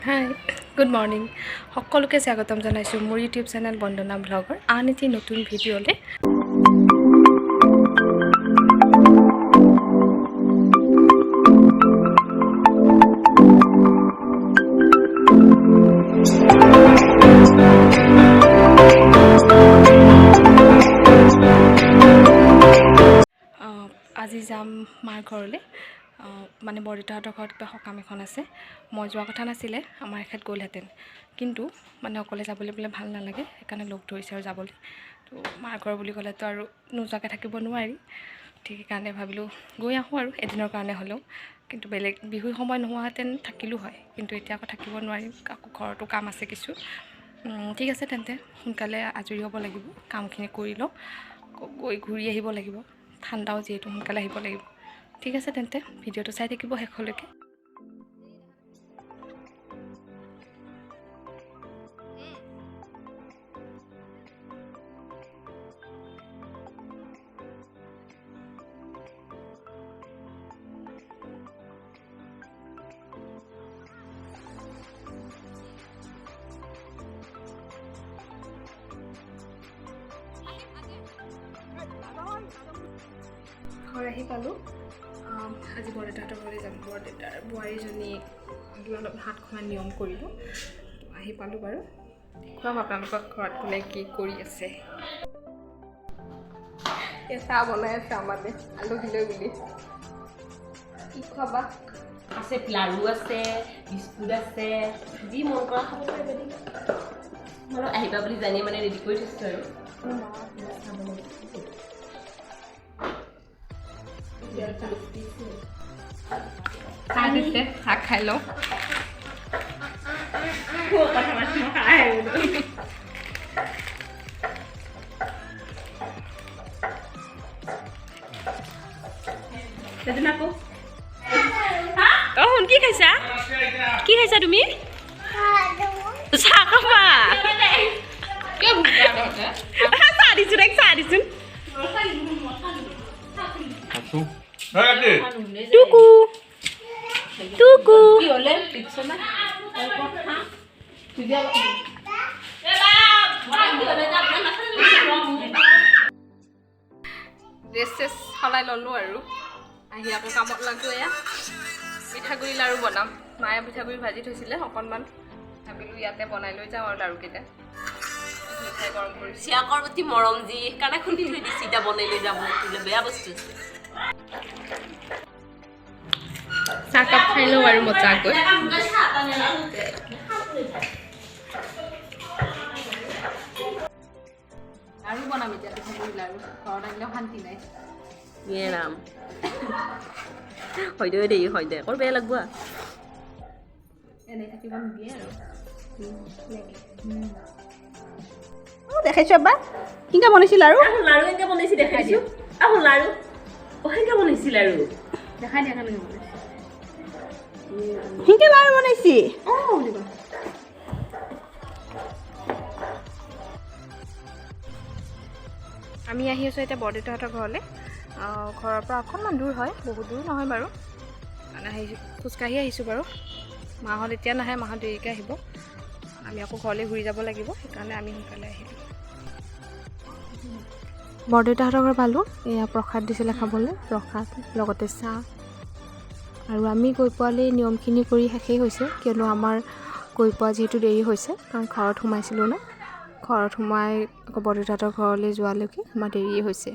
Hi good morning সকলোকে স্বাগতম জনাইছোঁ মোৰ ইউটিউব চেনেল বন্দনা ব্লগৰ আন এটি নতুন ভিডিঅ'লৈ। আজি যাম মাৰ ঘৰলৈ, মানে বৰদেউতাহঁতৰ ঘৰত কিবা সকাম এখন আছে। মই যোৱা কথা নাছিলে, আমাৰ এখেত গ'লহেঁতেন, কিন্তু মানে অকলে যাবলৈ বোলে ভাল নালাগে, সেইকাৰণে লগ ধৰিছে আৰু যাবলৈ। তো মাৰ ঘৰ বুলি ক'লেতো আৰু নোযোৱাকৈ থাকিব নোৱাৰি, ঠিক সেইকাৰণে ভাবিলোঁ গৈ আহোঁ আৰু এদিনৰ কাৰণে হ'লেও। কিন্তু বেলেগ বিহুৰ সময় নোহোৱাহেঁতেন থাকিলোঁ হয়, কিন্তু এতিয়া আকৌ থাকিব নোৱাৰিম, আকৌ ঘৰতো কাম আছে কিছু। ঠিক আছে তেন্তে সোনকালে আজৰি হ'ব লাগিব, কামখিনি কৰি লওঁ, গৈ ঘূৰি আহিব লাগিব। ঠাণ্ডাও যিহেতু, সোনকালে আহিব লাগিব। ঠিক আছে তেন্তে ভিডিঅ'টো চাই থাকিব শেষলৈকে। ঘৰ আহি পালোঁ। আজি বৰদেউতাহঁতৰ ঘৰলৈ যাম। বৰদেউতাৰ বোৱাৰীজনী অলপ হাত খোৱা নিয়ম কৰিলোঁ, আহি পালোঁ বাৰু। দেখুৱাম আপোনালোকক ঘৰত কোনে কি কৰি আছে। এই চাহ বনাই আছে আমালে আলহীলৈ বুলি। কি খোৱাবা? আছে লাড়ু আছে, বিস্কুট আছে, যি মন কৰা খাব পাৰিব দেই। মই আহিবা বুলি জানি মানে ৰেডি কৰি থৈছোঁ আৰু চাহ দিছে, চাহ খাই লওঁ। শুন, কি খাইছা? কি খাইছা তুমি? চাহ খাবা? চাহ দিছোঁ দেখ, চাহ দিছোঁ। টুকু টুকু ড্ৰেছ চেছ সলাই ল'লোঁ আৰু আহি আকৌ কামত লাগো। এয়া পিঠাগুড়ি লাড়ু বনাম। মায়ে পিঠাগুড়ি ভাজি থৈছিলে অকণমান, ভাবিলোঁ ইয়াতে বনাই লৈ যাওঁ আৰু লাড়ুকেইটা। মিঠাই গৰম কৰিছোঁ। চিয়াকৰ প্ৰতি মৰম যি সেইকাৰণে খুন্দি থৈ দিছে, এতিয়া বনাই লৈ যাব বোলে বেয়া বস্তু। চাহকাপ খাই লওঁ আৰু মজাকৈ। লাড়ু বনাম এতিয়া, পিঠাগুড়ি লাড়ু। ঘৰত আহিলেও শান্তি নাই। ইয়ে ৰাম হয় দে দেই, হয় দে কৰ বেয়া লাগব। এনেই থাকিব নিদিয়ে আৰু। দেখাইছো এবাৰ কেনেকৈ বনাইছিল আৰু লাড়ু এনেকৈ বনাইছি দেখাইছোঁ। আহো লাড়ু সেনেকৈ বনাইছিল আৰু দেখাই দিয়া কেনেকৈ বনাইছে। সেনেকৈ লাড়ু বনাইছি। আমি আহি আছোঁ এতিয়া বৰদেউতাহঁতৰ ঘৰলৈ। ঘৰৰ পৰা অকণমান দূৰ হয়, বহুত দূৰ নহয় বাৰু। মানে খোজকাঢ়ি আহিছোঁ বাৰু। মাহঁত এতিয়া নাহে, মাহঁত দেৰিকৈ আহিব। আমি আকৌ ঘৰলৈ ঘূৰি যাব লাগিব, সেইকাৰণে আমি সোনকালে আহিলোঁ। বৰদেউতাহঁতৰ ঘৰ পালোঁ। এয়া প্ৰসাদ দিছিলে খাবলৈ, প্ৰসাদ লগতে চাহ। আৰু আমি গৈ পোৱালৈ নিয়মখিনি কৰি শেষেই হৈছে, কিয়নো আমাৰ গৈ পোৱা যিহেতু দেৰি হৈছে, কাৰণ ঘৰত সোমাইছিলোঁ ন। ঘৰত সোমাই আকৌ বৰদেউতাহঁতৰ ঘৰলৈ যোৱালৈকে আমাৰ দেৰিয়ে হৈছে।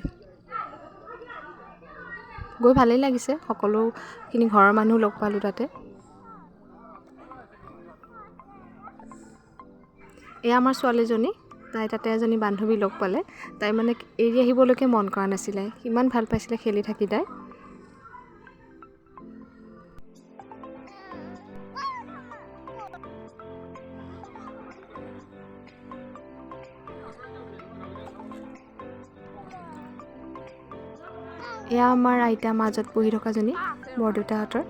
গৈ ভালেই লাগিছে, সকলোখিনি ঘৰৰ মানুহ লগ পালোঁ তাতে। এয়া আমাৰ ছোৱালীজনী, তাই তাতে এজনী বান্ধৱী লগ পালে। তাই মানে এৰি আহিবলৈকে মন কৰা নাছিলে, ইমান ভাল পাইছিলে খেলি থাকি তাই। এয়া আমাৰ আইতা মাজত বহি থকাজনী বৰদেউতাহঁতৰ।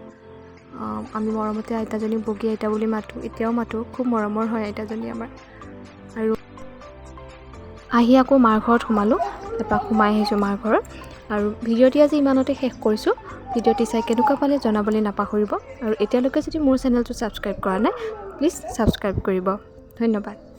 আমি মৰমতে আইতাজনীক বগী আইতা বুলি মাতোঁ, এতিয়াও মাতোঁ। খুব মৰমৰ হয় আইতাজনী আমাৰ। আৰু আহি আকৌ মাৰ ঘৰত সোমালোঁ, এপাক সোমাই আহিছোঁ মাৰ ঘৰত। আৰু ভিডিঅ'টি আজি ইমানতে শেষ কৰিছোঁ। ভিডিঅ'টি চাই কেনেকুৱা পালে জনাবলৈ নাপাহৰিব। আৰু এতিয়ালৈকে যদি মোৰ চেনেলটো ছাবস্ক্ৰাইব কৰা নাই, প্লিজ ছাবস্ক্ৰাইব কৰিব। ধন্যবাদ।